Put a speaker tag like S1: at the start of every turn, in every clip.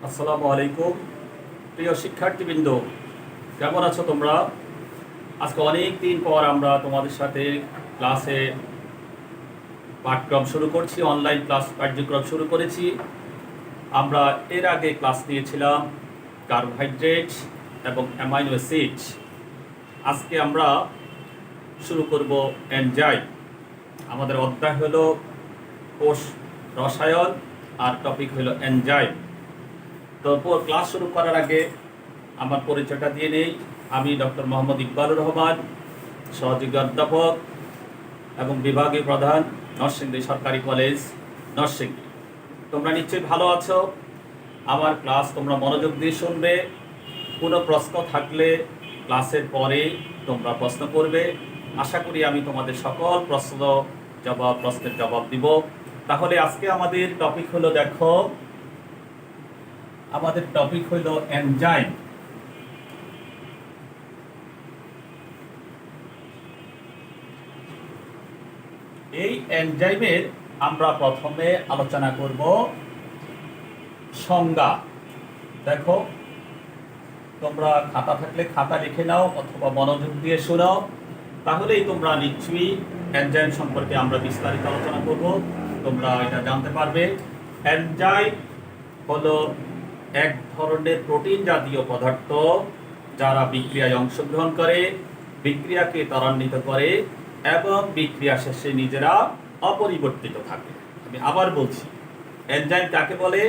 S1: আসসালামু আলাইকুম। প্রিয় শিক্ষার্থীবৃন্দ, কেমন আছো তোমরা? আজকে অনেক দিন পর আমরা তোমাদের সাথে ক্লাসে পাঠক্রম শুরু করছি, অনলাইন ক্লাস কার্যক্রম শুরু করেছি। আমরা এর আগে ক্লাস নিয়েছিলাম কার্বোহাইড্রেট এবং অ্যামাইনো অ্যাসিড। আজকে আমরা শুরু করব এনজাইম। আমাদের অধ্যায় হলো কোষ রসায়ন আর টপিক হলো এনজাইম। তো ক্লাস শুরু করার আগে আমার পরিচয়টা দিয়ে নেই। আমি ডক্টর মোহাম্মদ ইকবালুর রহমান, সহযোগী অধ্যাপক এবং বিভাগীয় প্রধান, নরসিংদী সরকারি কলেজ, নরসিংদী। তোমরা নিশ্চয়ই ভালো আছো। আমার ক্লাস তোমরা মনোযোগ দিয়ে শুনবে। কোনো প্রশ্ন থাকলে ক্লাসের পরে তোমরা প্রশ্ন করবে। আশা করি আমি তোমাদের সকল প্রশ্নের জবাব দিব। তাহলে আজকে আমাদের টপিক হলো, দেখো, আমাদের টপিক হইল এনজাইম। এই এনজাইমের আমরা প্রথমে আলোচনা করব সংজ্ঞা। দেখো, তোমরা খাতা থাকলে খাতা লিখে নাও অথবা মনোযোগ দিয়ে শোনাও, তাহলেই তোমরা নিশ্চয়ই এনজাইম সম্পর্কে আমরা বিস্তারিত আলোচনা করব, তোমরা এটা জানতে পারবে। এনজাইম হলো এক ধরনের প্রোটিন জাতীয় পদার্থ যারা বিক্রিয়ায় অংশগ্রহণ করে, বিক্রিয়াকে ত্বরান্বিত করে এবং বিক্রিয়া শেষে নিজেরা অপরিবর্তিত থাকে। আমি আবার বলছি, এনজাইম কাকে বলে?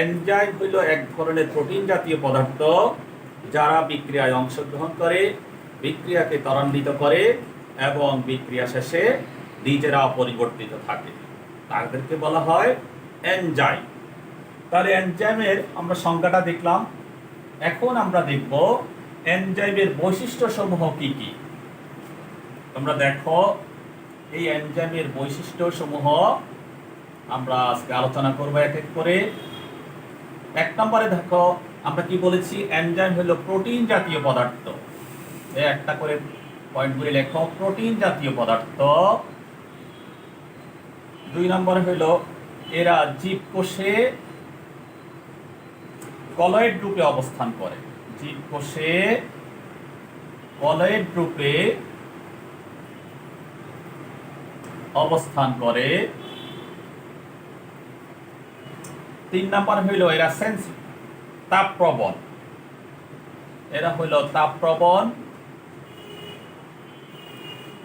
S1: এনজাইম হইল এক ধরনের প্রোটিন জাতীয় পদার্থ যারা বিক্রিয়ায় অংশগ্রহণ করে, বিক্রিয়াকে ত্বরান্বিত করে এবং বিক্রিয়া শেষে নিজেরা অপরিবর্তিত থাকে, তাদেরকে বলা হয় এনজাইম। তাহলে এনজাইমের আমরা সংজ্ঞাটা দেখলাম। এখন আমরা দেখব এনজাইমের বৈশিষ্ট্যসমূহ কি কি। তোমরা দেখো, এই এনজাইমের বৈশিষ্ট্যসমূহ আমরা আজকে আলোচনা করব এক এক করে। এক নম্বরে দেখো, আমরা কি বলেছি? এনজাইম হলো প্রোটিন জাতীয় পদার্থ। একটা করে পয়েন্টগুলি লেখো। প্রোটিন জাতীয় পদার্থ। দুই নম্বরে হলো এরা জীবকোষে কলয়েড রূপে অবস্থান করে। জীবকোষে কলয়েড রূপে অবস্থান করে। তিন নম্বর হইল এরা তাপপ্রবণ। এরা হইল তাপপ্রবণ।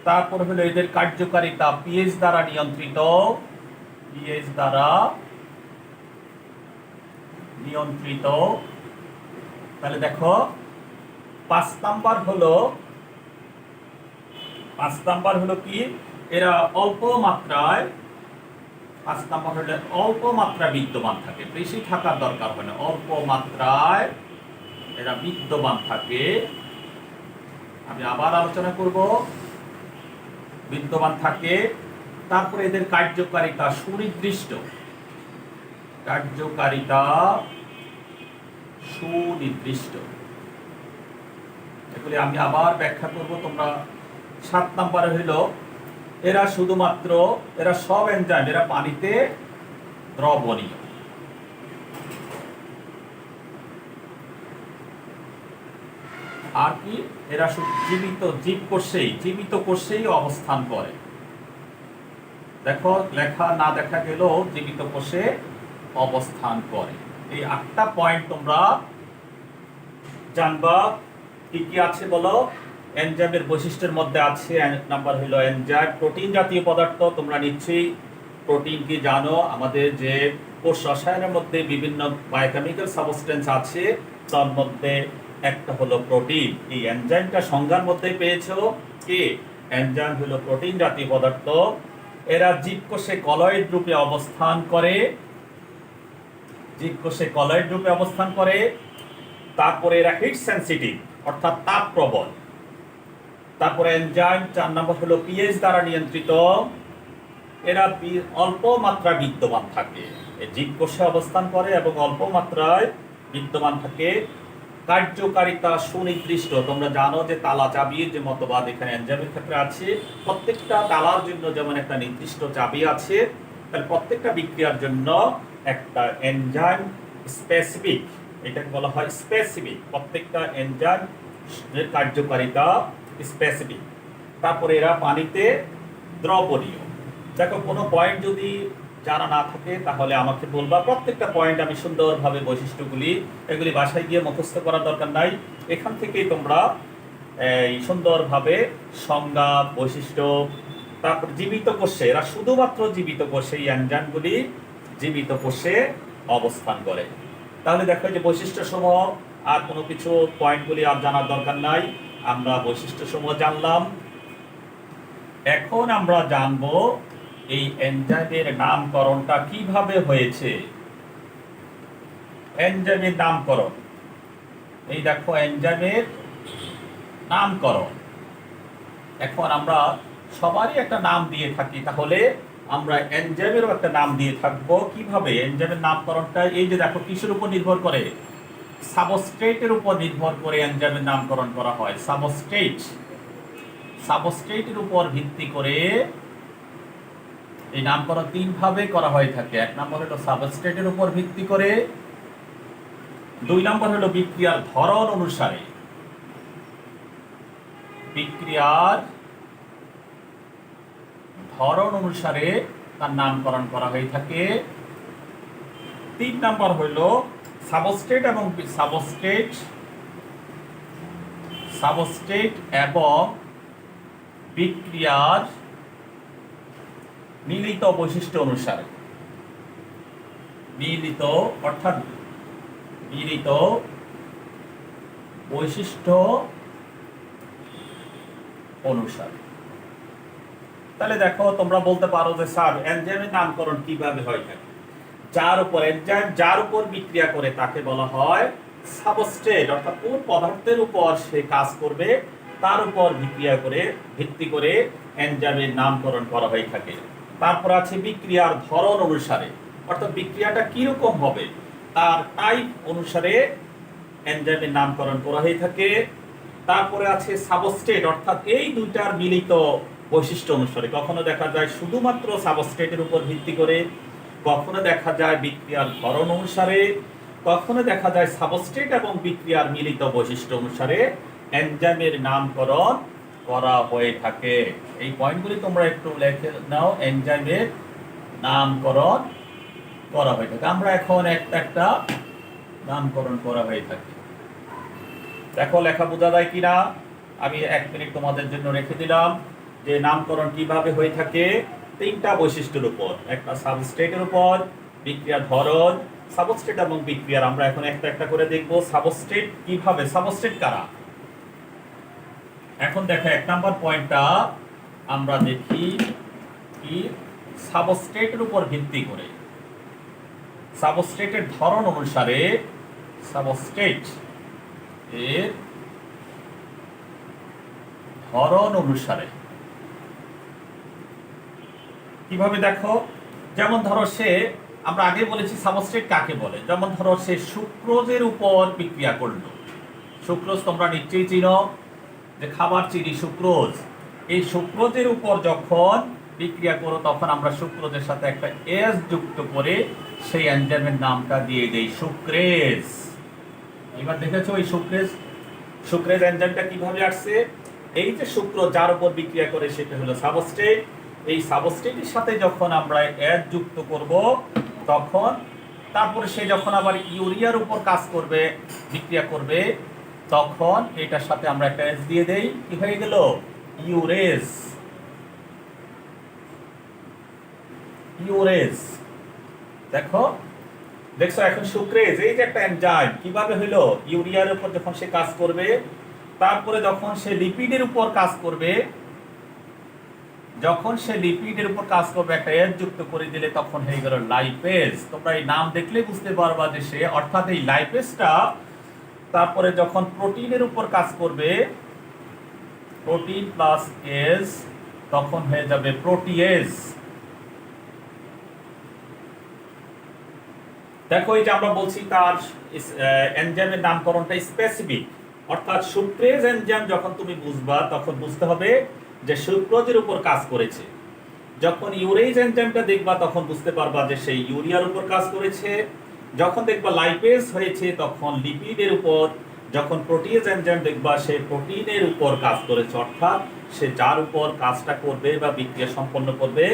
S1: তারপর হলো এদের কার্যকারিতা পিএইচ দ্বারা নিয়ন্ত্রিত। পিএইচ দ্বারা নিয়ন্ত্রিত। তাহলে দেখো, পাঁচ নাম্বার হলো কি? এরা অল্প মাত্রায়, পাঁচ নাম্বার হলে অল্প মাত্রা বিদ্যমান থাকে, বেশি থাকার দরকার হয় না, অল্প মাত্রায় এরা বিদ্যমান থাকে। আমি আবার আলোচনা করব, বিদ্যমান থাকে। তারপরে এদের কার্যকারিতা সুনির্দিষ্ট। কার্যকারিতা সুনির্দিষ্ট, এগুলি আমি আবার ব্যাখ্যা করব, তোমরা। সাত নম্বরে হইল এরা শুধুমাত্র, এরা সব এনজাইম এরা পানিতে দ্রবণীয়। আর কি? এরা জীবিত কোষেই অবস্থান করে। দেখো, লেখা না দেখা গেলেও জীবিত কোষে অবস্থান করে। এই 8টা পয়েন্ট তোমরা জানবা। কি কি আছে বলো? এনজাইমের বৈশিষ্ট্যের মধ্যে আছে, এক নাম্বার হলো এনজাইম প্রোটিন জাতীয় পদার্থ। তোমরা নিশ্চয়ই প্রোটিন কি জানো? আমাদের যে কোষ রসায়নের মধ্যে বিভিন্ন বায়োকেমিক্যাল সাবস্টেন্স আছে, তার মধ্যে একটা হলো প্রোটিন। এই এনজাইমটা সংজ্ঞার মধ্যে পেয়েছো কি? এনজাইম হলো প্রোটিন জাতীয় পদার্থ। এরা জীবকোষে কলয়েড রূপে অবস্থান করে। জীবকোষে কলয়েড রূপে অবস্থান করে। তারপরে এরা হিট সেন্সিটিভ, অর্থাৎ তাপপ্রবণ। তারপরে এনজাইম 4 নম্বর হলো পিএইচ দ্বারা নিয়ন্ত্রিত। এরা অল্প মাত্রা বিদ্যমান থাকে। জীবকোষে অবস্থান করে এবং অল্প মাত্রায় বিদ্যমান থাকে। কার্যকারিতা সুনির্দিষ্ট। তোমরা জানো যে তালা চাবির যে মতবাদ এখানে এনজাইমের ক্ষেত্রে আছে, প্রত্যেকটা তালার জন্য যেমন একটা নির্দিষ্ট চাবি আছে, তাহলে প্রত্যেকটা বিক্রিয়ার জন্য একটা এনজাইম স্পেসিফিক, এটাকে বলা হয় স্পেসিফিক। প্রত্যেকটা এনজাইমের কার্যকারিতা স্পেসিফিক। তারপরে এরা পানিতে দ্রবণীয়। দেখো কোনো পয়েন্ট যদি জানা না থাকে তাহলে আমাকে বলবা, প্রত্যেকটা পয়েন্ট আমি সুন্দরভাবে বৈশিষ্ট্যগুলি এগুলি বাসায় গিয়ে মুখস্থ করার দরকার নাই, এখান থেকেই তোমরা এই সুন্দরভাবে সংজ্ঞা, বৈশিষ্ট্য, তারপর জীবিত কোষে, এরা শুধুমাত্র জীবিত কোষে, এই এনজাইমগুলি জীবিত কোষে অবস্থান করে। তাহলে দেখো যে বৈশিষ্ট্য সমূহ, আর কোনো কিছু পয়েন্টগুলি আর জানার দরকার নাই, আমরা বৈশিষ্ট্য সমূহ জানলাম। এখন আমরা জানবো এই এনজাইমের নামকরণটা কিভাবে হয়েছে। এনজাইমের নামকরণ, এই দেখো এনজাইমের নামকরণ। এখন আমরা সবারই একটা নাম দিয়ে থাকি, তাহলে আমরা এনজাইমেরও একটা নাম দিয়ে থাকবো। কিভাবে এনজাইমের নামকরণটা, এই যে দেখো কিসের উপর নির্ভর করে, সাবস্ট্রেটের উপর নির্ভর করে এনজাইমের নামকরণ করা হয়। সাবস্ট্রেটের উপর ভিত্তি করে এই নামকরণ তিন ভাবে করা হয়ে থাকে। এক নম্বর হলো সাবস্ট্রেটের উপর ভিত্তি করে, দুই নম্বর হলো বিক্রিয়ার ধরন অনুসারে, বিক্রিয়ার ধরন অনুসারে তার নামকরণ করা হয়ে থাকে। তিন নম্বর হইল সাবস্ট্রেট এবং বিক্রিয়ার মিলিত বৈশিষ্ট্য অনুসারে, মিলিত বৈশিষ্ট্য অনুসারে। তাহলে দেখো তোমরা বলতে পারো যে স্যার এনজাইমের নামকরণ কিভাবে হয় থাকে। যার উপর বিক্রিয়া করে তাকে বলা হয় সাবস্ট্রেট, অর্থাৎ কোন পদার্থের উপর সে কাজ করবে তার উপর ভিত্তি করে এনজাইমের নামকরণ করা হয়ে থাকে। তারপর আছে বিক্রিয়ার ধরন অনুসারে, অর্থাৎ বিক্রিয়াটা কিরকম হবে তার টাইপ অনুসারে এনজাইমের নামকরণ করা হয়ে থাকে। তারপরে আছে সাবস্ট্রেট, অর্থাৎ এই দুইটার মিলিত বৈশিষ্ট্য অনুসারে, কখনো দেখা যায় শুধুমাত্র সাবস্ট্রেটের উপর ভিত্তি করে, কখনো দেখা যায় বিক্রিয়ার ধরন অনুসারে, কখনো দেখা যায় সাবস্ট্রেট এবং বিক্রিয়ার মিলিত বৈশিষ্ট্য অনুসারে এনজাইমের নামকরণ করা হয়ে থাকে। এই পয়েন্টগুলি তোমরা একটু লিখে নাও, এনজাইমের নামকরণ করা হয়ে থাকে। আমরা এখন একটা নামকরণ করা হয়ে থাকে। দেখো লেখা বোঝা যায় কিনা, আমি 1 মিনিট তোমাদের জন্য রেখে দিলাম যে নামকরণ কিভাবে হয়ে থাকে। তিনটা বৈশিষ্ট্যের উপর, একটা সাবস্ট্রেটের উপর, বিক্রিয়ার ধরন, সাবস্ট্রেট এবং বিক্রিয়ার। আমরা এখন একটা করে দেখব সাবস্ট্রেট কিভাবে, সাবস্ট্রেট কারা। এখন দেখো 1 নাম্বার পয়েন্টটা আমরা দেখি কি, সাবস্ট্রেটের উপর ভিত্তি করে, সাবস্ট্রেটের ধরন অনুসারে, সাবস্ট্রেট এর ধরন অনুসারে কিভাবে দেখো, যেমন ধরো সে, আমরা আগে বলেছি সাবস্ট্রেট কাকে বলে, যেমন ধরো সে সুক্রোজের উপর বিক্রিয়া করলো। সুক্রোজ তোমরা নিশ্চয়ই চিনো, যে খাবার চিনি সুক্রোজ। এই সুক্রোজের উপর যখন বিক্রিয়া করো তখন আমরা সুক্রোজের সাথে একটা এস যুক্ত করে সেই এনজাইমের নামটা দিয়ে দেই সুক্রেজ। এবার দেখেছো এই সুক্রেজ এনজাইমটা কিভাবে আসছে, এই যে সুক্রোজ যার উপর বিক্রিয়া করে সেটা হলো সাবস্ট্রেট। এই সাবস্ট্রেটের সাথে যখন আমরা এস যুক্ত করব তখন, তারপরে সে যখন আবার ইউরিয়ার উপর কাজ করবে, বিক্রিয়া করবে, তখন এটার সাথে আমরা একটা এস দিয়ে দেই, কি হয়ে গেল ইউরেজ। দেখছো এখন সুক্রেজ, এই যে একটা এনজাইম কিভাবে হইলো, ইউরিয়ার উপর যখন সে কাজ করবে, তারপরে যখন সে লিপিডের উপর কাজ করবে, একটা এস যুক্ত করে দিলে তখন হয়ে গেল লাইপেজ। তোমরা এই নাম দেখলেই বুঝতে পারবা যে সে, অর্থাৎ এই লাইপেজটা তারপরে যখন প্রোটিনের উপর কাজ করবে, প্রোটিন প্লাস এস, তখন হয়ে যাবে প্রোটিয়েজ। দেখো এই যে আমরা বলছি তার এনজাইমের নামকরণটা স্পেসিফিক, অর্থাৎ সুক্রেজ এনজাইম যখন তুমি বুঝবা তখন বুঝতে হবে যে সুক্রোজের উপর কাজ করেছে। যখন ইউরেজ এনজাইমটা দেখবা তখন বুঝতে পারবা যে সেই ইউরিয়ার উপর কাজ করেছে। যখন দেখবা লাইপেজ হয়েছে তখন লিপিডের উপর, যখন প্রোটিয়েজ এনজাইম দেখবা সে প্রোটিনের উপর কাজ করেছে, অর্থাৎ সে যার উপর কাজটা করবে বা বিক্রিয়া সম্পন্ন করবে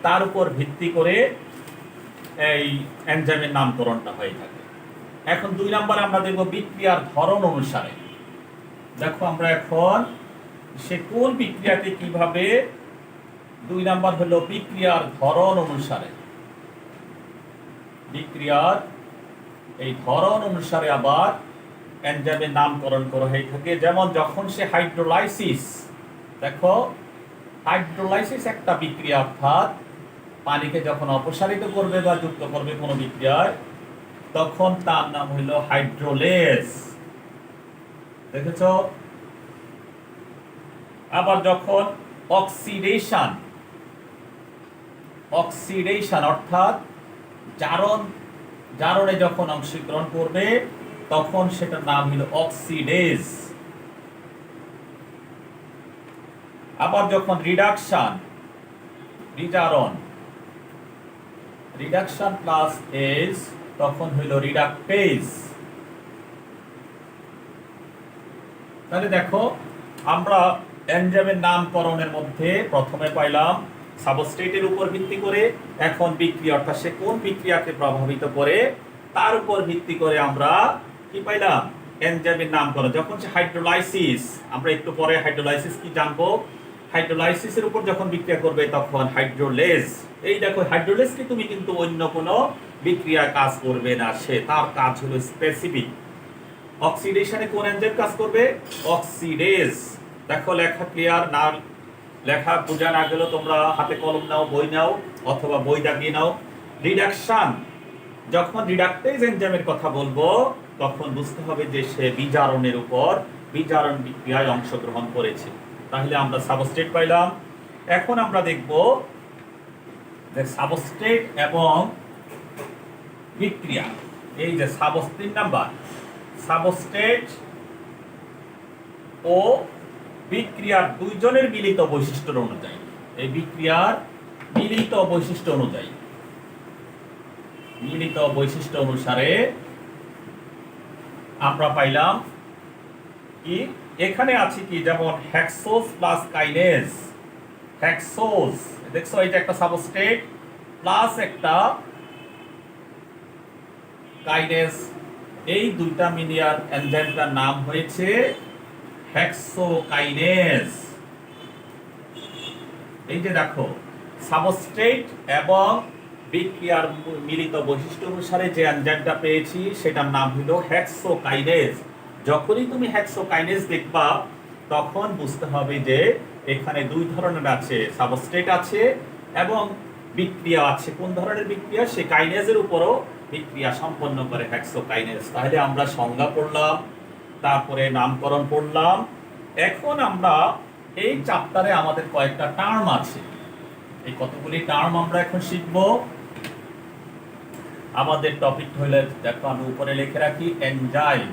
S1: তার উপর ভিত্তি করে এই এনজাইমের নামকরণটা হয়ে থাকে। এখন 2 নম্বরে আমরা দেখব বিক্রিয়ার ধরন অনুসারে। দেখো আমরা এখন সে কোন বিক্রিয়াকে কিভাবে, 2 নম্বর হলো বিক্রিয়ার ধরন অনুসারে। বিক্রিয়ার এই ধরন অনুসারে আবার এনজাইমের নামকরণ করা হয়ে থাকে। যেমন যখন সে হাইড্রোলাইসিস, দেখো হাইড্রোলাইসিস একটা বিক্রিয়া, অর্থাৎ পানিকে যখন অপসারিত করবে বা যুক্ত করবে কোনো বিক্রিয়ায় তখন তার নাম হইল হাইড্রোলেজ। দেখেছ? আবার যখন অক্সিডেশন, অক্সিডেশন অর্থাৎ জারণে যখন অংশগ্রহণ করবে তখন সেটার নাম হলো অক্সিডেজ। আবার যখন রিডাকশন, বিজারণ, রিডাকশন প্লাস এজ তখন হইল রিডাকটেজ। তাহলে দেখো আমরা এনজাইমের নামকরণের মধ্যে প্রথমে পাইলাম সাবস্ট্রেটের উপর ভিত্তি করে, এখন বিক্রিয়া অর্থাৎ সে কোন বিক্রিয়াকে প্রভাবিত করে তার উপর ভিত্তি করে আমরা কি পাইলাম এনজাইমের নামকরণ। যখন সে হাইড্রোলাইসিস, আমরা একটু পরে হাইড্রোলাইসিস কি জানবো, হাইড্রোলাইসিসের উপর যখন বিক্রিয়া করবে তখন হাইড্রোলেজ। এই দেখো হাইড্রোলেজকে তুমি কিন্তু অন্য কোনো বিক্রিয়ায় কাজ করবে না, সে তার কাজ হলো স্পেসিফিক। অক্সিডেশনে কোন এনজাইম কাজ করবে, অক্সিডেজ। দেখো লেখা ক্লিয়ার না, লেখা বোঝা না গেল তোমরা হাতে কলম নাও, বই নাও অথবা বই দাগিয়ে নাও। রিডাকশন, যখন রিডাকটেজ এনজাইমের কথা বলবো তখন বুঝতে হবে যে সে বিজারণের উপর বিজারণ বিক্রিয়ায় অংশগ্রহণ করেছে। তাহলে আমরা সাবস্ট্রেট পাইলাম। এখন আমরা দেখব যে সাবস্ট্রেট এবং বিক্রিয়া, এই যে 3 নাম্বার সাবস্ট্রেট ও বিক্রিয়ার দুইজনের মিলিত বৈশিষ্ট্য অনুযায়ী, এই বিক্রিয়ার মিলিত বৈশিষ্ট্য অনুযায়ী, মিলিত বৈশিষ্ট্য অনুসারে আমরা পাইলাম কি, এখানে আছে কি, যেমন হেক্সোজ প্লাস কাইনেজ। হেক্সোজ দেখছো এটা একটা সাবস্ট্রেট প্লাস একটা কাইনেজ, এই দুইটা মিলিয়ার এনজাইমটার নাম হয়েছে হেক্সোকাইনেজ। এই যে দেখো সাবস্ট্রেট এবং বিক্রিয়ার মিলিত বৈশিষ্ট্য অনুসারে যে এনজাইমটা পেয়েছি সেটার নাম হলো হেক্সোকাইনেজ। যখনই তুমি হেক্সোকাইনেজ দেখবা তখন বুঝতে হবে যে এখানে 2 ধরনের আছে, সাবস্ট্রেট আছে এবং বিক্রিয়া আছে। কোন ধরনের বিক্রিয়া, সে কাইনেজের উপরও বিক্রিয়া সম্পন্ন করে হেক্সোকাইনেজ। তাহলে আমরা সংজ্ঞা পড়লাম, তারপরে নামকরণ পড়লাম। এখন আমরা এই চ্যাপ্টারে আমাদের কয়েকটা টার্ম আছে, এই কতগুলি টার্ম আমরা এখন শিখব। আমাদের টপিক হইলে দেখো আমি উপরে লিখে রাখি এনজাইম।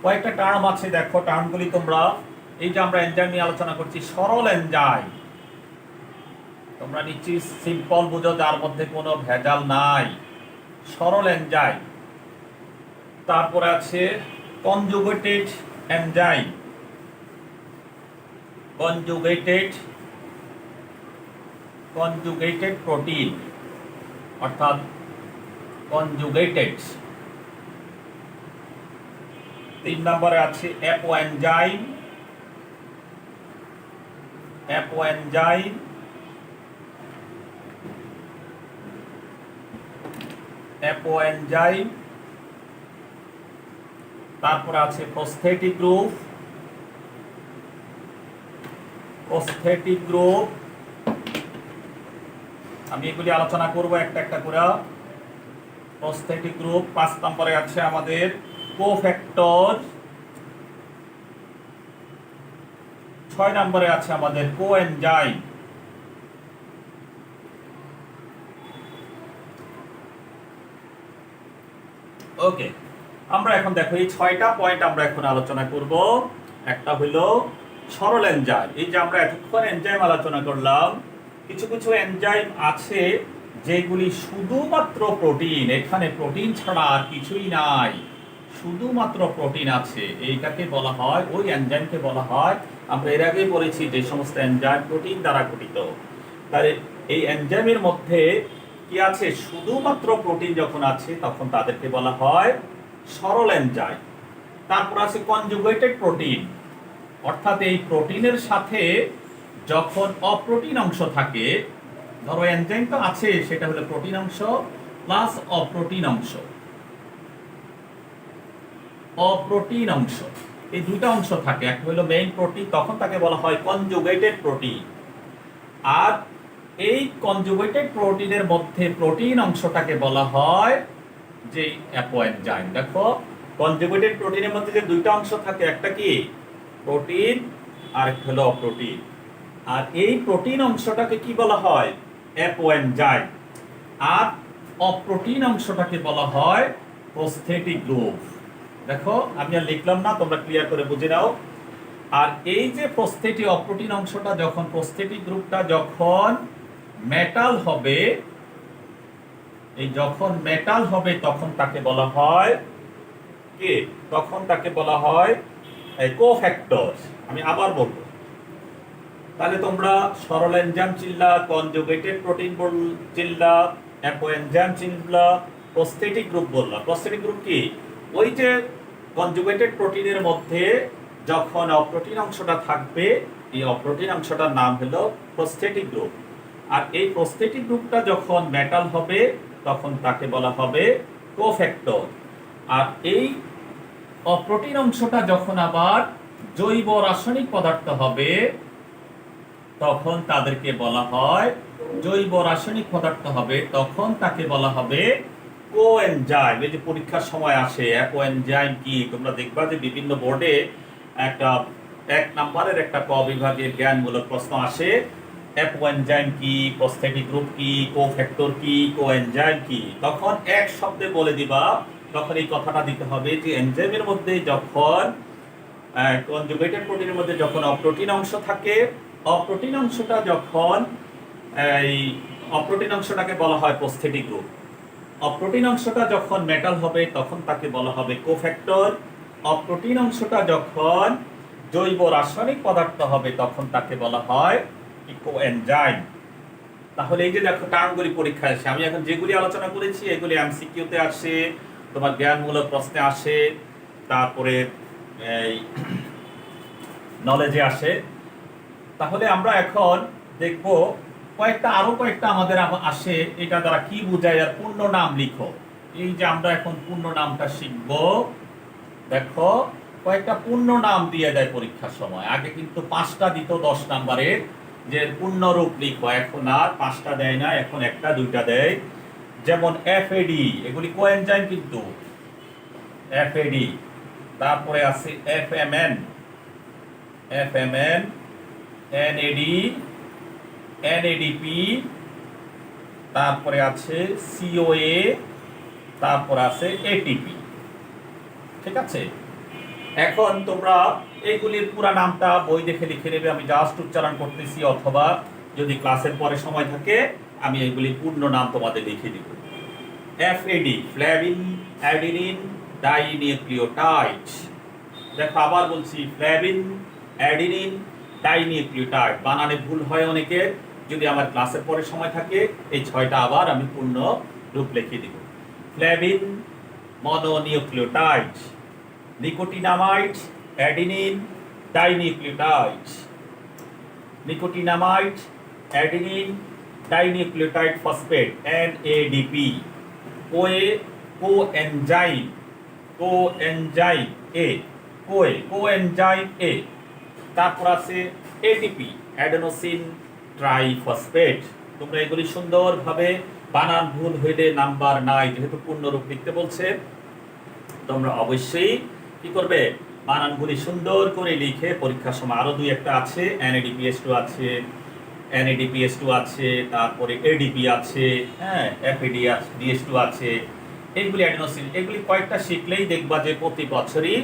S1: কয়েকটা টার্ম আছে, দেখো টার্মগুলি তোমরা, এই যে আমরা এনজাইম নিয়ে আলোচনা করছি, সরল এনজাইম তোমরা নিশ্চয়ই সিম্পল বুঝো, যার মধ্যে কোনো ভেজাল নাই, সরল এনজাইম। তারপরে আছে কনজুগেটেড এনজাইম, কনজুগেটেড প্রোটিন অর্থাৎ কনজুগেটেড। 3 নম্বরে আছে apo enzyme, apo enzyme. Apo enzyme, তারপরে আছে প্রস্থেটিক গ্রুপ, প্রস্থেটিক গ্রুপ। আমি এগুলি আলোচনা করব একটা একটা করে। Prosthetic group. 5 নম্বরে আছে আমাদের কোফ্যাক্টর, 6 নম্বরে আছে আমাদের কোএনজাইম। ওকে, আমরা এখন দেখো এই 6টা পয়েন্ট আমরা এখন আলোচনা করব। একটা হলো সরল এনজাইম। এই যে আমরা এতক্ষণ এনজাইম আলোচনা করলাম, কিছু কিছু এনজাইম আছে যেগুলি শুধুমাত্র প্রোটিন, এখানে প্রোটিন ছাড়া আর কিছুই নাই, শুধুমাত্র প্রোটিন আছে, এইটাকে বলা হয়, ওই এনজাইমকে বলা হয়, আমরা এর আগে বলেছি যে সমস্ত এনজাইম প্রোটিন দ্বারা গঠিত। তাহলে এই এনজাইমের মধ্যে কি আছে, শুধুমাত্র প্রোটিন যখন আছে তখন তাদেরকে বলা হয় সরল এনজাইম। তারপর আছে কনজুগেটেড প্রোটিন, অর্থাৎ এই প্রোটিনের সাথে যখন অপ্রোটিন অংশ থাকে, ধরো এনজাইম তো আছে, সেটা হলো প্রোটিন অংশ প্লাস অপ্রোটিন অংশ, অপ্রোটিন অংশ, এই দুইটা অংশ থাকে, একটা হলো মেইন প্রোটিন, তখন তাকে বলা হয় কনজুগেটেড প্রোটিন। আর এই কনজুগেটেড প্রোটিনের মধ্যে প্রোটিন অংশটাকে বলা হয় যে অ্যাপোএনজাইম। দেখো কনজুগেটেড প্রোটিনের মধ্যে যে দুইটা অংশ থাকে, একটা কি প্রোটিন আর একটা হলো অপ্রোটিন, আর এই প্রোটিন অংশটাকে কি বলা হয়, অ্যাপোএনজাইম। আর অপ্রোটিন অংশটাকে বলা হয় প্রস্থেটিক গ্রুপ। দেখো আমি আর লিখলাম না, তোমরা ক্লিয়ার করে বুঝে নাও। আর এই যে প্রস্থেটিক অপ্রোটিন অংশটা, যখন প্রস্থেটিক গ্রুপটা যখন মেটাল হবে, এই যখন মেটাল হবে তখন তাকে বলা হয় কি, তখন তাকে বলা হয় কোফ্যাক্টর। আমি আবার বলবো, তাহলে তোমরা সরল এনজাইম চিনলা, কনজুগেটেড প্রোটিন চিনলা, অ্যাপোএনজাইম চিনলা, প্রস্থেটিক গ্রুপ বললা। প্রস্থেটিক গ্রুপ কি, ওই যে কনজুগেটেড প্রোটিনের মধ্যে যখন অপ্রোটিন অংশটা থাকবে, এই অপ্রোটিন অংশটার নাম হলো প্রস্থেটিক গ্রুপ। আর এই প্রস্থেটিক গ্রুপটা যখন মেটাল হবে তখন তাকে বলা হবে কোফ্যাক্টর। আর এই অপ্রোটিন অংশটা যখন আবার জৈব রাসায়নিক পদার্থ হবে তখন তাদেরকে বলা হয়, জৈব রাসায়নিক পদার্থ হবে তখন তাকে বলা হবে কোএনজাইম। এই যে পরীক্ষার সময় আসে অ্যাপোএনজাইম কি, তোমরা দেখবা যে বিভিন্ন বোর্ডে একটা 1 নম্বরের একটা ক বিভাগের জ্ঞানমূলক প্রশ্ন আসে, অ্যাপোএনজাইম কি, প্রস্থেটিক গ্রুপ কি, কোফ্যাক্টর কি, কোএনজাইম কি, তখন এক শব্দে বলে দিবা। তখন এই কথাটা দিতে হবে যে এনজাইমের মধ্যে যখন কনজুগেটেড প্রোটিনের মধ্যে যখন অপ্রোটিন অংশ থাকে, অপ্রোটিন অংশটা যখন এই অপ্রোটিন অংশটাকে বলা হয় প্রস্থেটিক গ্রুপ। অপ্রোটিন অংশটা যখন মেটাল হবে তখন তাকে বলা হবে কোফ্যাক্টর। অপ্রোটিন অংশটা যখন জৈব রাসায়নিক পদার্থ হবে তখন তাকে বলা হয় কোএনজাইম। তাহলে এই যে দেখো টার্মগুলি পরীক্ষায় আসে, আমি এখন যেগুলি আলোচনা করেছি এগুলি এমসিকিউতে আসে, তোমার জ্ঞানমূলক প্রশ্নে আসে, তারপরে এই নলেজে আসে। তাহলে আমরা এখন দেখব আরো কয়েকটা আমাদের আসে, এটা দ্বারা কি বোঝায়, আর পূর্ণ নাম লিখো। এই যে আমরা এখন পূর্ণ নামটা শিখব। দেখো কয়েকটা পূর্ণ নাম দিয়ে দেয় পরীক্ষার সময়, আগে কিন্তু 5টা দিত 10 নম্বরের, যে পূর্ণ রূপ লিখো, এখন আর 5টা দেয় না, এখন 1টা 2টা দেয়। যেমন এফএডি, এগুলি কোএনজাইম কিন্তু, এফএডি। তারপরে আছে এফএমএন, এফএমএন, এনএডি, এনএডিপি, তারপরে আছে সিওএ, তারপর আছে এটিপি। ঠিক আছে, এখন তোমরা এইগুলির পুরা নামটা বই দেখে লিখে নেবে, আমি জাস্ট উচ্চারণ করতেছি, অথবা যদি ক্লাসের পরে সময় থাকে আমি এইগুলির পূর্ণ নাম তোমাদের লিখে দিব। FAD, flavin adenine dinucleotide. দেখো আবার বলছি, ফ্ল্যাভিন অ্যাডিনিন ডাইনিউক্লিওটাইড। বানানে ভুল হয় অনেকের, যদি আমার ক্লাসের পরে সময় থাকে এই 6টা আবার আমি পূর্ণ রূপ লিখে দিব। Flavin mononucleotide, nicotinamide adenine dinucleotide, nicotinamide adenine dinucleotide phosphate NADP, coenzyme, coenzyme এ, কোএনজাইম এ। তারপর আছে এটিপি, অ্যাডেনোসিন ট্রাইফসফেট। তোমরা এগুলি সুন্দরভাবে, বানান ভুল হইলে নাম্বার নাই, যেহেতু পূর্ণরূপ লিখতে বলছে তোমরা অবশ্যই কি করবে, বানানগুলি সুন্দর করে লিখে পরীক্ষার সময়। আরো 2-1টা আছে, NADPH2 আছে, NADPH2 আছে, তারপরে ADP আছে, হ্যাঁ, FADH2 আছে, এইগুলি অ্যাডিনোসিন। এগুলি কয়েকটা শিখলেই দেখবা যে প্রতি বছরই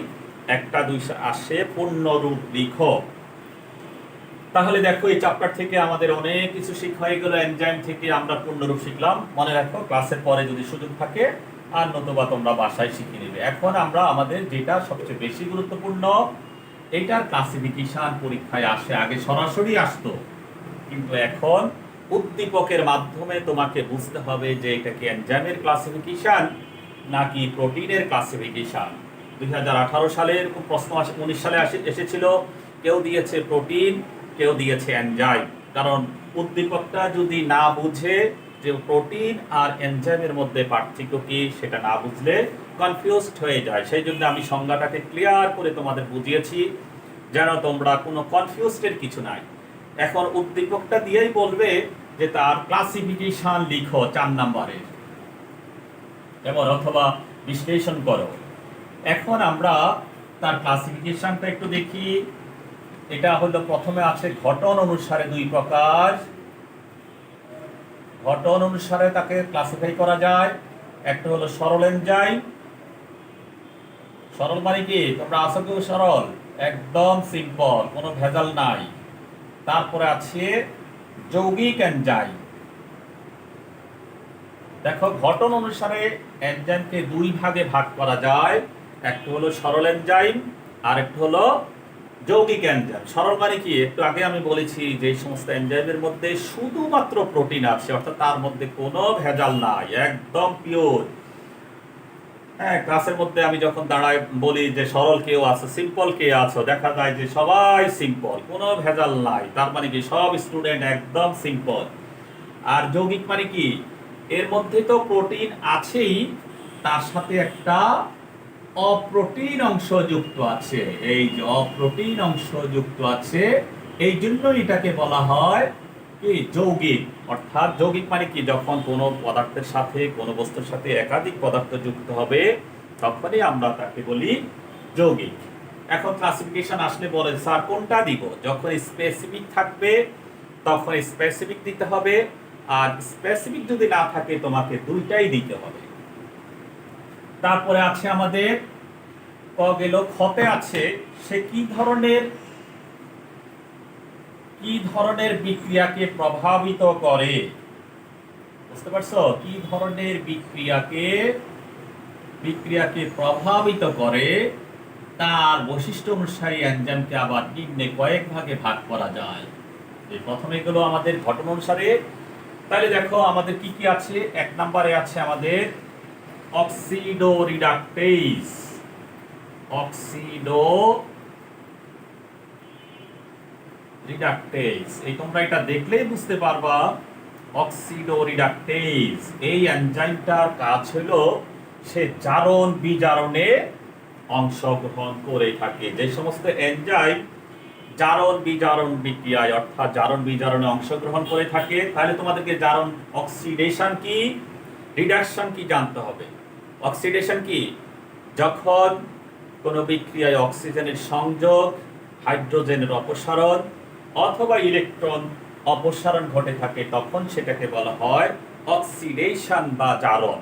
S1: 1টা 2টা আসে। পূর্ণরূপ লিখো। তাহলে দেখো এই চ্যাপ্টার থেকে আমাদের অনেক কিছু শিখা হয়ে গেল। এনজাইম থেকে আমরা পূর্ণরূপ শিখলাম। মনে রাখো ক্লাসের পরে যদি সুযোগ থাকে আর নতুবা তোমরা বাসায় শিখে নেবে। এখন আমরা আমাদের যেটা সবচেয়ে বেশি গুরুত্বপূর্ণ, এটার ক্লাসিফিকেশন পরীক্ষায় আসে, আগে সরাসরি আসতো, কিন্তু এখন উদ্দীপকের মাধ্যমে তোমাকে বুঝতে হবে যে এটা কি এনজাইমের ক্লাসিফিকেশন নাকি প্রোটিনের ক্লাসিফিকেশন। 2018 সালের প্রশ্ন 19 সালে এসেছিল, কেউ দিয়েছে প্রোটিন, কেউ দিয়েছে এনজাইম। কারণ উদ্দীপকটা যদি না বুঝে যে প্রোটিন আর এনজাইমের মধ্যে পার্থক্য কি সেটা না বুঝলে কনফিউজড হয়ে যায়। সেই জন্য আমি সংজ্ঞাটাকে ক্লিয়ার করে তোমাদের বুঝিয়েছি যেন তোমরা কোনো কনফিউজডের কিছু নাই। এখন উদ্দীপকটা দিয়েই বলবে যে তার ক্লাসিফিকেশন লিখো 4 নম্বরের, এবং অথবা বিশ্লেষণ করো। এখন আমরা তার ক্লাসিফিকেশনটা একটু দেখি। এটা হলো প্রথমে আছে ঘটন অনুসারে 2 প্রকার। ঘটন অনুসারে তাকে ক্লাসিফাই করা যায়। একটা হলো সরল এনজাইম। সরল মানে কি? তোমরা আশা করি সরল, একদম সিম্পল, কোনো ভেজাল নাই। তারপরে আছে যৌগিক এনজাইম। দেখো ঘটন অনুসারে এনজাইমকে 2 ভাগে ভাগ করা যায়। একটা হলো সরল এনজাইম আর একটা হলো যৌগিক এনজাইম। সরল মানে কি? একটু আগে আমি বলেছি যে সমস্ত এনজাইমের মধ্যে শুধুমাত্র প্রোটিন আছে, অর্থাৎ তার মধ্যে কোনো ভেজাল নাই, একদম পিওর। হ্যাঁ, ক্লাসের মধ্যে আমি যখন দাঁড়ায় বলি যে সরল কেউ আছে, সিম্পল কে আছে, দেখা যায় যে সবাই সিম্পল, কোনো ভেজাল নাই। তার মানে কি সব স্টুডেন্ট একদম সিম্পল। আর যৌগিক মানে কি? এর মধ্যে তো প্রোটিন আছেই, তার সাথে একটা অপ্রোটিন অংশ যুক্ত আছে। এই যে অপ্রোটিন অংশ যুক্ত আছে, এই জন্য এটাকে বলা হয় কি যৌগিক। অর্থাৎ যৌগিক মানে কি? যখন কোনো পদার্থের সাথে, কোনো বস্তুর সাথে একাধিক পদার্থ যুক্ত হবে তখনই আমরা তাকে বলি যৌগিক। এখন ক্লাসিফিকেশন আসলে বলে স্যার কোনটা দিব? যখন স্পেসিফিক থাকবে তখন স্পেসিফিক দিতে হবে, আর স্পেসিফিক যদি না থাকে তোমাকে দুইটাই দিতে হবে। তারপরে আছে আমাদের গেল খতে আছে সে কি ধরনের বিক্রিয়াকে প্রভাবিত করে। বুঝতে পারছো? কি ধরনের বিক্রিয়াকে প্রভাবিত করে তার বৈশিষ্ট্য অনুসারে এনজাইমকে আবার নিম্নে কয়েক ভাগে ভাগ করা যায়। এই প্রথমে গেল আমাদের ঘটন অনুসারে। তাহলে দেখো আমাদের কি কি আছে। 1 নম্বরে আছে আমাদের অক্সিডো রিডাকটেজ। এই তোমরা এটা দেখলেই বুঝতে পারবা অক্সিডো রিডাকটেজ এই এনজাইমটার কাজ হলো সে জারণ বিজারণে অংশগ্রহণ করে থাকে। যে সমস্ত এনজাইম জারণ বিজারণ বিক্রিয়ায় অর্থাৎ জারণ বিজারণে অংশগ্রহণ করে থাকে, তাহলে তোমাদেরকে জারণ অক্সিডেশন কি রিডাকশন কি জানতে হবে। অক্সিডেশন কি? যখন কোনো বিক্রিয়ায় অক্সিজেনের সংযোগ, হাইড্রোজেনের অপসারণ অথবা ইলেকট্রন অপসারণ ঘটে থাকে তখন সেটাকে বলা হয় অক্সিডেশন বা জারণ।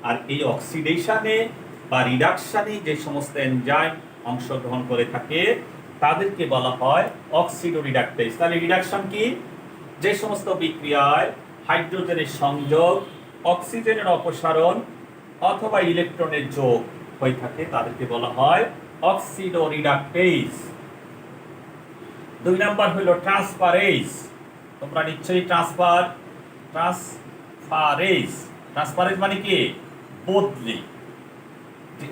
S1: আর এই অক্সিডেশনে বা রিডাকশনে যে সমস্ত এনজাইম অংশগ্রহণ করে থাকে তাদেরকে বলা হয় অক্সিডো রিডাকটেজ। তাহলে রিডাকশন কি? যে সমস্ত বিক্রিয়ায় হাইড্রোজেনের সংযোগ, অক্সিজেনের অপসারণ অথবা ইলেকট্রনের যোগ হয়ে থাকে তাদেরকে বলা হয় অক্সিডো রিডাকটেজ। 2 নাম্বার হলো ট্রান্সফারেজ। তোমরা নিশ্চয়ই ট্রান্সফারেজ মানে কি? বদলি।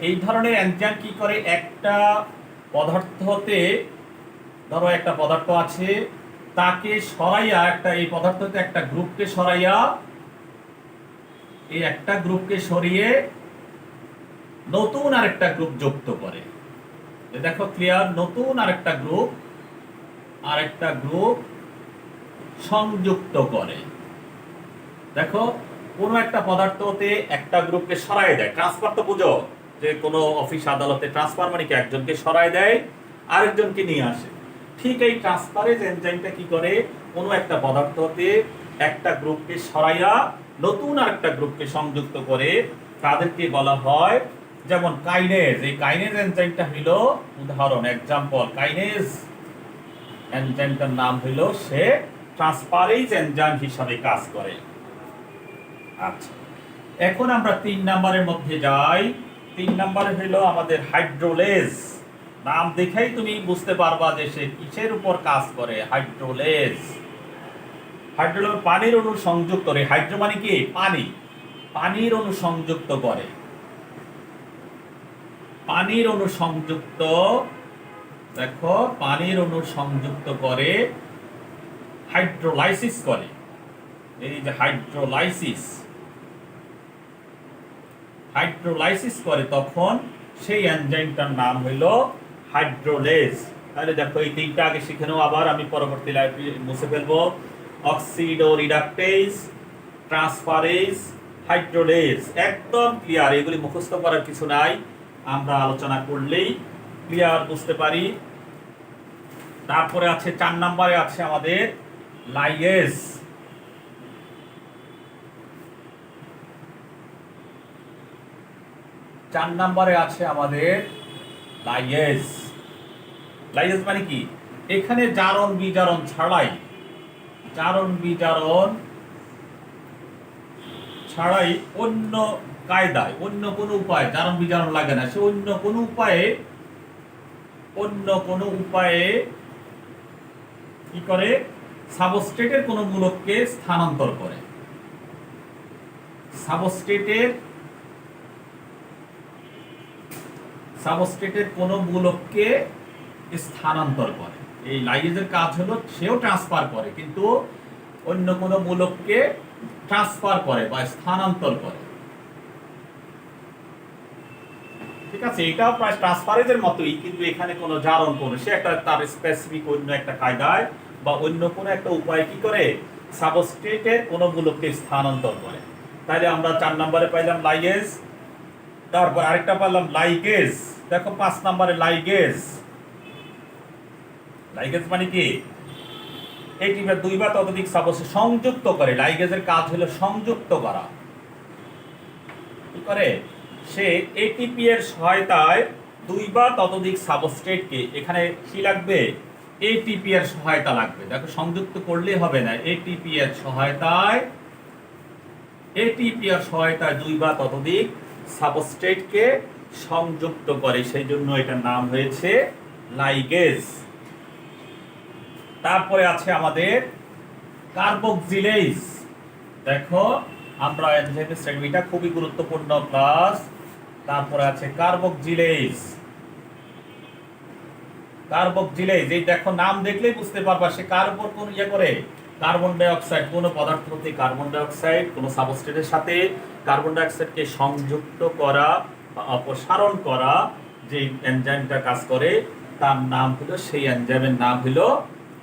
S1: এই ধরনের এনজাইম কি করে? একটা পদার্থতে, ধরো একটা পদার্থ আছে, তাকে সরাইয়া এই পদার্থতে একটা গ্রুপকে সরাইয়া এই একটা গ্রুপকে সরিয়ে নতুন আরেকটা গ্রুপ যুক্ত করে। দেখো ক্লিয়ার? নতুন আরেকটা গ্রুপ সংযুক্ত করে। দেখো কোনো একটা পদার্থতে একটা গ্রুপকে সরাই দেয়। ট্রান্সফার তো বুঝো, যে কোনো অফিস আদালতে ট্রান্সফার মানে কি? একজনকে সরাই দেয় আরেকজনকে নিয়ে আসে। ঠিক এই ট্রান্সফারেজ এনজাইমটা কি করে? কোনো একটা পদার্থতে একটা গ্রুপকে সরাইয়া নতুন আরেকটা গ্রুপকে সংযুক্ত করে, তাদেরকে বলা হয় যেমন কাইনেজ। এই কাইনেজ এনজাইমটা হলো উদাহরণ, এক্সাম্পল। কাইনেজ এনজাইমটার নাম হলো সে ট্রান্সফারেজ এনজাইম হিসাবে কাজ করে। আচ্ছা, এখন আমরা 3 নম্বরের মধ্যে যাই। 3 নম্বরে হলো আমাদের হাইড্রোলেজ। নাম দেখেই তুমি বুঝতে পারবা যে সে কিসের উপর কাজ করে। হাইড্রোলেজ, হাইড্রোলেজ পানির অণু সংযুক্ত করে। হাইড্রো মানে কি? পানি। পানির অণু সংযুক্ত করে। পানির অণু সংযুক্ত, দেখো পানির অণু সংযুক্ত করে, হাইড্রোলাইসিস করে। এই যে হাইড্রোলাইসিস, হাইড্রোলাইসিস করে তখন সেই এনজাইমটার নাম হলো হাইড্রোলেজ। তাহলে দেখো এই 3টা আগে শিখে নাও, আবার আমি পরবর্তী লাইভে মুছে ফেলবো। অক্সিডো রিডাকটেজ, ট্রান্সফারেজ, হাইড্রোলেজ, একদম ক্লিয়ার। এগুলি মুখস্থ করার কিছু নাই, আমরা আলোচনা করলেই ক্লিয়ার বুঝতে পারি। তারপরে আছে 4 নম্বরে আছে আমাদের লাইগেজ। 4 নম্বরে আছে আমাদের লাইগেজ। লাইগেজ মানে কি? এখানে জারণ বিজারণ ছাড়াই, জারণ বিজারণ ছাড়াই অন্য কায়দায়, অন্য কোনো উপায়, জারণ বিজারণ লাগে না, সে অন্য কোনো উপায়ে, অন্য কোনো উপায়ে কি করে? সাবস্ট্রেটের কোনো মূলককে স্থানান্তর করে। সাবস্ট্রেটের কোনো মূলককে স্থানান্তর করে। এই লাইগেজের কাজ হলো সেও ট্রান্সফার করে, কিন্তু অন্য কোনো মূলককে ট্রান্সফার করে বা স্থানান্তর করে। ঠিক আছে, এটাও প্রায় ট্রান্সফারেজের মতোই, কিন্তু এখানে কোনো জারণ করে, সে একটা তার স্পেসিফিক অন্য একটা কায়দায় বা অন্য কোনো একটা উপায় কি করে? সাবস্ট্রেটের কোনো মূলককে স্থানান্তর করে। তাহলে আমরা 4 নম্বরে পাইলাম লাইগেজ, তারপর আরেকটা পাইলাম লাইগেজ। দেখো 5 নম্বরে লাইগেজ। লাইগেজ মানে কি? এটি 2 বা ততোধিক সাবস্ট্রেট সংযুক্ত করে। লাইগেজের কাজ হলো সংযুক্ত করা। কি করে? সে এটিপি এর সহায়তায় 2 বা ততোধিক সাবস্ট্রেটকে, এখানে কি লাগবে? এটিপি এর সহায়তা লাগবে। দেখো সংযুক্ত করলে হবে না, এটিপি এর সহায়তায়, এটিপি এর সহায়তায় 2 বা ততোধিক সাবস্ট্রেটকে সংযুক্ত করে, সেই জন্য এটার নাম হয়েছে লাইগেজ। তারপরে আছে আমাদের কার্বক্সিলেজ। দেখো আমরা এনজাইমের শ্রেণীটা খুবই গুরুত্বপূর্ণ ক্লাস। তারপরে আছে কার্বক্সিলেজ। কার্বক্সিলেজ, এই দেখো নাম দেখলেই বুঝতে পারবা সে কার উপর কোন ইয়ে করে? কার্বন ডাই অক্সাইড, কোন পদার্থ প্রতি কার্বন ডাই অক্সাইড, কোন সাবস্ট্রেটের সাথে কার্বন ডাই অক্সাইডকে সংযুক্ত করা বা অপসারণ করা যে এনজাইমটা কাজ করে তার নাম হলো, সেই এনজাইমের নাম হলো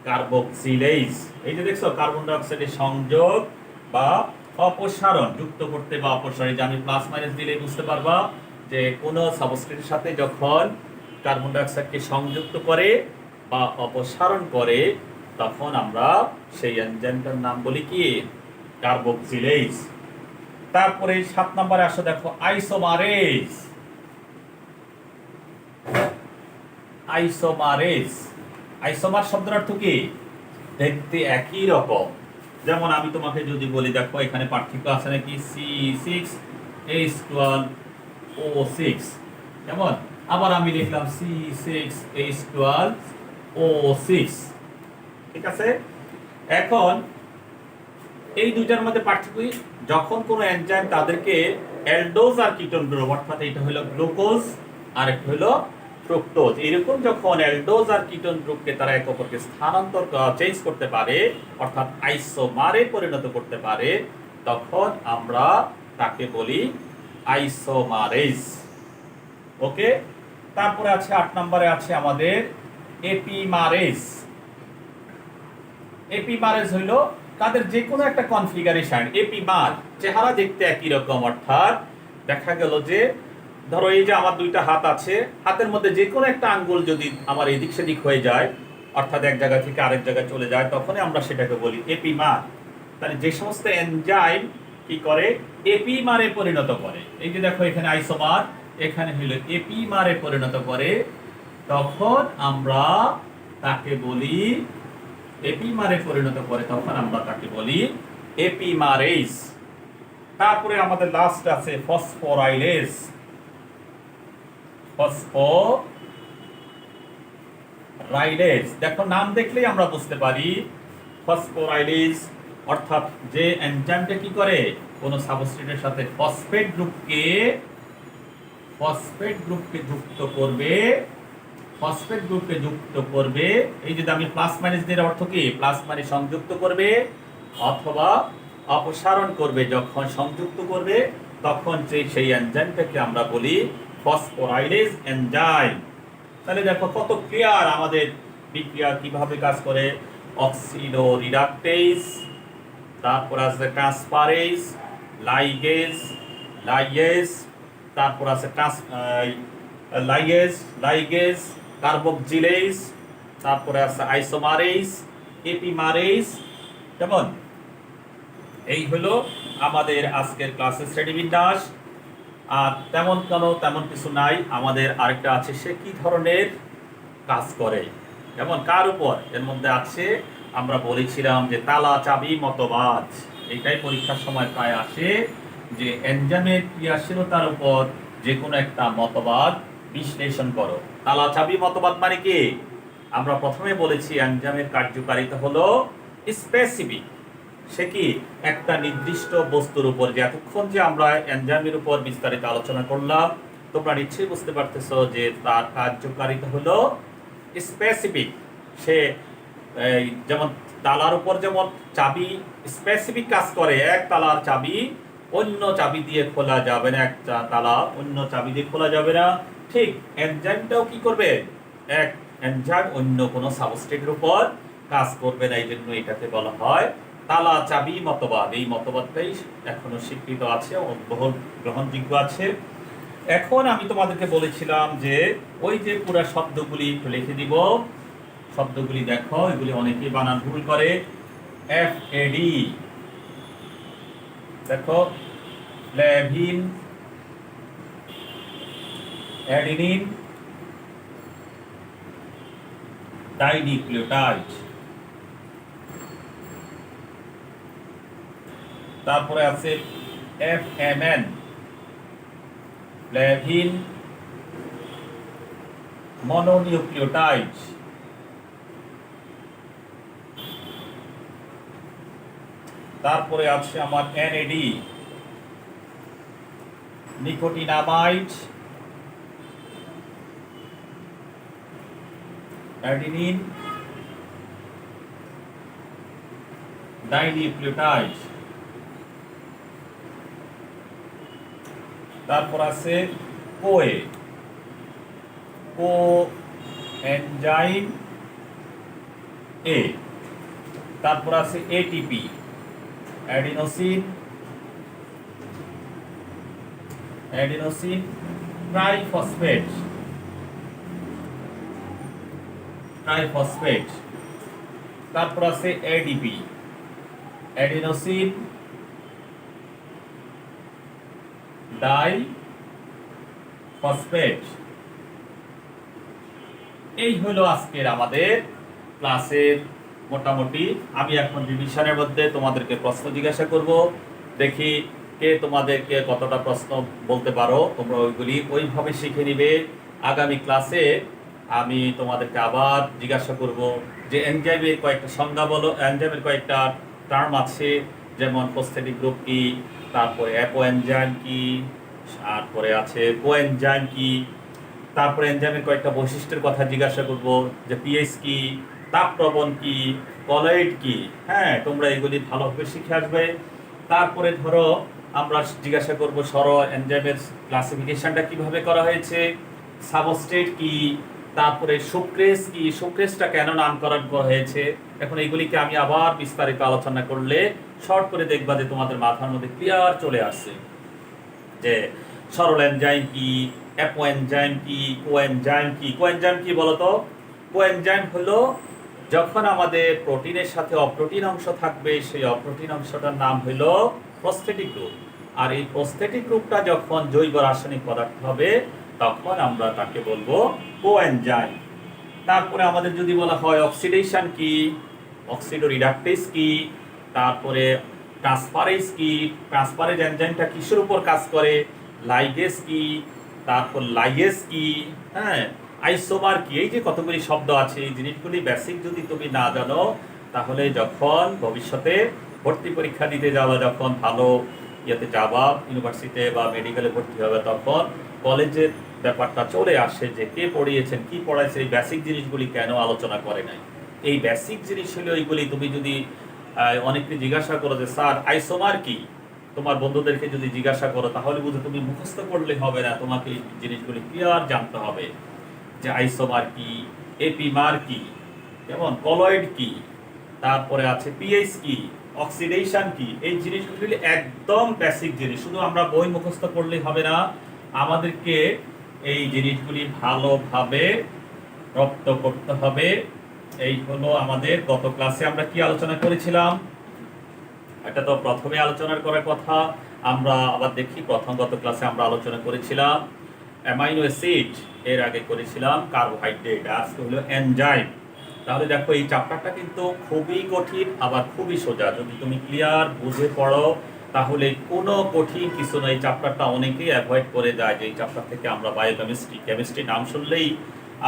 S1: কার্বক্সিলেজ। এই যে দেখছো কার্বন ডাই অক্সাইডের সংযোগ বা অপসারণ, যুক্ত করতে বা অপসারণ, যে আমি প্লাস মাইনাস দিলেই বুঝতে পারবা যে কোন সাবস্ট্রেটের সাথে যখন কার্বন ডাই অক্সাইডকে সংযুক্ত করে বা অপসারণ করে তখন আমরা সেই এনজাইমটার নাম বলি কি? কার্বক্সিলেজ। তারপরে 7 নম্বরে আসো, দেখো আইসোমারেজ। আইসোমারেজ, আইসোমার শব্দের অর্থ কি? দেখতে একই রকম। যেমন আমি তোমাকে যদি বলি, দেখো এখানে পার্থক্য আছে নাকি? C6H12O6, কেমন? আবার আমি লিখলাম C6H12O6, ঠিক আছে? এখন এই দুইটার মধ্যে পার্থক্য, যখন কোনো এনজাইম তাদেরকে অ্যালডোজ আর কিটোন গ্রুপ, অর্থাৎ এটা হলো গ্লুকোজ আর একটা হলো ফ্রুক্টোজ, এরকম যখন অ্যালডোজ আর কিটোন গ্রুপকে তারা একে অপরকে স্থানান্তর চেঞ্জ করতে পারে, অর্থাৎ আইসোমারে পরিণত করতে পারে, তখন আমরা তাকে বলি আইসোমারেজ। ওকে, তারপরে আছে 8 নম্বরে আছে আমাদের এপিমারেজ। এপিমারেজ হইলো তাদের যে কোনো একটা কনফিগারেশন, এপিমার চেহারা দেখতে একই রকম, অর্থাৎ দেখা গেল যে ধরো এই যে আমার 2টা হাত আছে, হাতের মধ্যে যে কোনো একটা আঙ্গুল যদি আমার এদিক সেদিক হয়ে যায়, অর্থাৎ এক জায়গা থেকে আরেক জায়গায় চলে যায়, তখনই আমরা সেটাকে বলি এপিমার। তাহলে যে সমস্ত এনজাইম কি করে? এপিমারে পরিণত করে। এই যে দেখো এখানে আইসোমার, এখানে হলো এপিমারে পরিণত করে, তখন আমরা তাকে বলি এপিমারে পরিণত করে, তখন আমরা তাকে বলি এপিমারেজ। তারপরে আমাদের লাস্ট আছে ফসফোরাইলেজ। ফসফোরাইলেজ, দেখো নাম দেখলেই আমরা বুঝতে পারি ফসফোরাইলেজ অর্থাৎ যে এনজাইমটা কি করে, কোন সাবস্ট্রেটের সাথে ফসফেট গ্রুপকে যুক্ত করবে, ফসফেট গ্রুপকে যুক্ত করবে। এই যে আমি প্লাস মাইনাস দিয়ে অর্থ কি, প্লাস মানে সংযুক্ত করবে অথবা অপসারণ করবে। যখন সংযুক্ত করবে তখন সেই এনজাইমটাকে আমরা বলি ফসফোরাইলেজ এনজাইম। তাহলে দেখো কত ক্লিয়ার আমাদের বিক্রিয়া কিভাবে কাজ করে। অক্সিডো রিডাকটেজ, তারপর আছে ট্রান্সফারেজ, লাইগেজ, তারপর আছে লাইগেজ, কার্বক্সিলেজ, তারপরে আছে আইসোমারেজ, এপিমারেজ। কেমন? এই হলো আমাদের আজকের ক্লাসের শ্রেণীবিন্যাস। আর তেমন কিছু নাই। আমাদের আরেকটা আছে সে কি ধরনের কাজ করে, যেমন কার উপর। এর মধ্যে আছে আমরা বলেছিলাম যে তালা চাবি মতবাদ। এইটাই পরীক্ষার সময় প্রায় আসে যে এনজাইমের ক্রিয়াশীলতার উপর যে কোনো একটা মতবাদ বিশ্লেষণ করো। তালা চাবি মতবাদ মানে কি? আমরা প্রথমে বলেছি এনজাইমের কার্যকারিতা হলো স্পেসিফিক। সে কি একটা নির্দিষ্ট বস্তুর উপর, যে এতক্ষণ যে আমরা এনজাইমের উপর বিস্তারিত আলোচনা করলাম, তোমরা নিশ্চয়ই বুঝতে পারতেছো যে তার কার্যকারিতা হলো স্পেসিফিক। সে যেমন তালার উপর যেমন চাবি স্পেসিফিক কাজ করে, এক তালার চাবি অন্য চাবি দিয়ে খোলা যাবে না, একটা তালা অন্য চাবি দিয়ে খোলা যাবে না। ঠিক এনজাইমটাও কি করবে, এক এনজাইম অন্য কোনো সাবস্ট্রেটের উপর কাজ করবে না। এই জন্য এটাকে বলা হয় তালা চাবি মতবাদ। এই মতবাদটাই এখনো স্বীকৃত আছে, বহুল গ্রহণযোগ্য আছে। এখন আমি তোমাদেরকে বলেছিলাম যে ওই যে পুরো শব্দগুলি একটু লিখে দিব। শব্দগুলি দেখো, এগুলি অনেকেই বানান ভুল করে। FAD, দেখো ফ্ল্যাভিন, অ্যাডিনিন, ডাইনিউক্লিওটাইড। তারপরে আছে FMN, ফ্ল্যাভিন মনোনিউক্লিওটাইড। তারপরে আছে আমার NAD, নিকোটিনামাইড, অ্যাডিনিন ডাইনিউক্লিওটাইড। তারপর আছে কোএনজাইম A। তারপর আছে ATP, অ্যাডিনোসিন ট্রাইফসফেট। তারপর আছে ADP, অ্যাডিনোসিন ডাইফসফেট। এই হলো আজকের আমাদের ক্লাসের মোটামুটি। আমি এখন রিভিশনের মধ্যে তোমাদেরকে প্রশ্ন জিজ্ঞাসা করব, দেখি কে তোমাদেরকে কতটা প্রশ্ন বলতে পারো। তোমরা ওইগুলি ওইভাবে শিখে নিবে। আগামী ক্লাসে আমি তোমাদেরকে আবার জিজ্ঞাসা করব যে এনজাইমের কয়েকটা সংজ্ঞা বলো, এনজাইমের কয়েকটা টার্ম আছে, যেমন প্রস্থেটিক গ্রুপ কি, তারপরে অ্যাপো এনজাইম কি, তারপরে আছে কোএনজাইম কি, তারপরে এনজাইমের কয়েকটা বৈশিষ্ট্যের কথা জিজ্ঞাসা করব, যে পিএইচ কি, তাপপ্রবণ কি, কলয়েড কি। হ্যাঁ, তোমরা এগুলি ভালোভাবে শিখে আসবে। তারপরে ধরো আমরা জিজ্ঞাসা করব এনজাইমের ক্লাসিফিকেশনটা কিভাবে করা হয়েছে, সাবস্ট্রেট কি, তারপরে সুক্রেজ কি, সুক্রেজটা কেন নামকরণ করা হয়েছে। এখন এইগুলিকে আমি আবার বিস্তারিত আলোচনা করলে শর্ট করে দেখবা যে তোমাদের মাথার মধ্যে ক্লিয়ার চলে আসছে যে সরল এনজাইম কি, অ্যাপো এনজাইম কি, কোএনজাইম কি। কোএনজাইম কি বলতো? কোএনজাইম হলো যখন আমাদের প্রোটিনের সাথে অপ্রোটিন অংশ থাকবে, সেই অপ্রোটিন অংশটার নাম হলো প্রস্থেটিক গ্রুপ। আর এই প্রস্থেটিক গ্রুপটা যখন জৈব রাসায়নিক পদার্থ হবে তখন আমরা তাকে বলবো কোএনজাইম। তারপরে আমাদের যদি বলা হয় অক্সিডেশন কি, অক্সিডো রিডাকটেজ কি, তারপরে ট্রান্সফারেজ কি, ট্রান্সফারেজ এনজাইমটা কিসের উপর কাজ করে, লাইগেজ কি, তারপর লাইগেজ কি, হ্যাঁ, আইসোমার কি, এই যে কতগুলি শব্দ আছে, এই জিনিসগুলি বেসিক যদি তুমি না জানো, তাহলে যখন ভবিষ্যতে ভর্তি পরীক্ষা দিতে যাওয়া, যখন ভালো ইয়েতে যাবা, ইউনিভার্সিটিতে বা মেডিকেলে ভর্তি হবে, তখন কলেজের ব্যাপারটা চলে আসে যে কে পড়িয়েছেন, কি পড়াইছে, এই বেসিক জিনিসগুলি কেন আলোচনা করে নাই। এই বেসিক জিনিস হলো এইগুলি। তুমি যদি অনেককে জিজ্ঞাসা করো যে স্যার আইসোমার কি, তোমার বন্ধুদেরকে যদি জিজ্ঞাসা করো, তাহলে বুঝে তুমি মুখস্থ করলে হবে না, তোমাকে এই জিনিসগুলি ক্লিয়ার জানতে হবে যে আইসোমার কি, এপিমার কি, যেমন কলয়েড কি, তারপরে আছে পিএইচ কি, অক্সিডেশন কি। এই জিনিসগুলি একদম বেসিক জিনিস, শুধু আমরা বই মুখস্থ করলেই হবে না, আমাদেরকে এই জিনিসগুলি ভালোভাবে রপ্ত করতে হবে। এই হলো আমাদের গত ক্লাসে আমরা কি আলোচনা করেছিলাম। এটা তো প্রথমে আলোচনা করার কথা, আমরা আবার দেখি। গত ক্লাসে আমরা আলোচনা করেছিলাম অ্যামাইনো অ্যাসিড, এর আগে করেছিলাম কার্বোহাইড্রেট, আজকে হলো এনজাইম। তাহলে দেখো এই চ্যাপ্টারটা কিন্তু খুবই কঠিন, আবার খুবই সোজা। যদি তুমি ক্লিয়ার বুঝে পড়ো, তাহলে কোনো কঠিন কিছু নয়। এই চ্যাপ্টারটা অনেকেই অ্যাভয়েড করে যায়, যে এই চ্যাপ্টার থেকে আমরা বায়োকেমিস্ট্রি, কেমিস্ট্রি নাম শুনলেই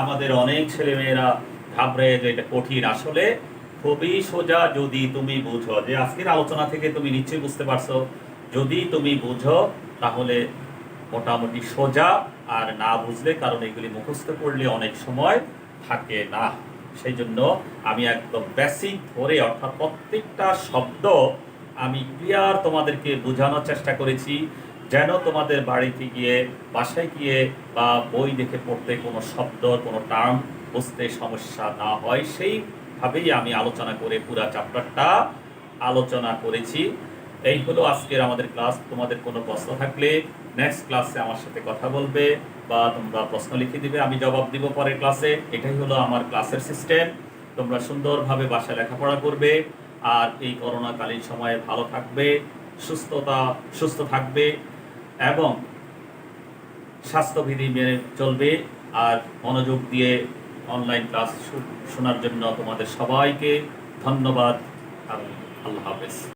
S1: আমাদের অনেক ছেলেমেয়েরা ঘাবড়ে যে এটা কঠিন। আসলে খুবই সোজা যদি তুমি বুঝো। যে আজকের আলোচনা থেকে তুমি নিশ্চয়ই বুঝতে পারছো, যদি তুমি বুঝো তাহলে মোটামুটি সোজা। আর না বুঝলে, কারণ এগুলি মুখস্থ করলে অনেক সময় থাকে না, সেই জন্য আমি একদম বেসিক ধরে, অর্থাৎ প্রত্যেকটা শব্দ আমি ক্লিয়ার তোমাদেরকে বোঝানোর চেষ্টা করেছি, যেন তোমাদের বাড়িতে গিয়ে, বাসায় গিয়ে বা বই দেখে পড়তে কোনো শব্দ, কোনো টার্ম বুঝতে সমস্যা না হয়, সেইভাবেই আমি আলোচনা করে পুরো চ্যাপ্টারটা আলোচনা করেছি। এই হলো আজকের আমাদের ক্লাস। তোমাদের কোনো প্রশ্ন থাকলে নেক্সট ক্লাসে আমার সাথে কথা বলবে, বা তোমরা প্রশ্ন লিখে দিবে, আমি জবাব দিব পরের ক্লাসে। এটাই হলো আমার ক্লাসের সিস্টেম। তোমরা সুন্দরভাবে বাসায় লেখাপড়া করবে, আর এই করোনাকালীন সময়ে ভালো থাকবে, সুস্থ থাকবে, এবং স্বাস্থ্যবিধি মেনে চলবে। আর মনোযোগ দিয়ে অনলাইন ক্লাস শোনার জন্য তোমাদের সবাইকে ধন্যবাদ। আল্লাহ হাফেজ।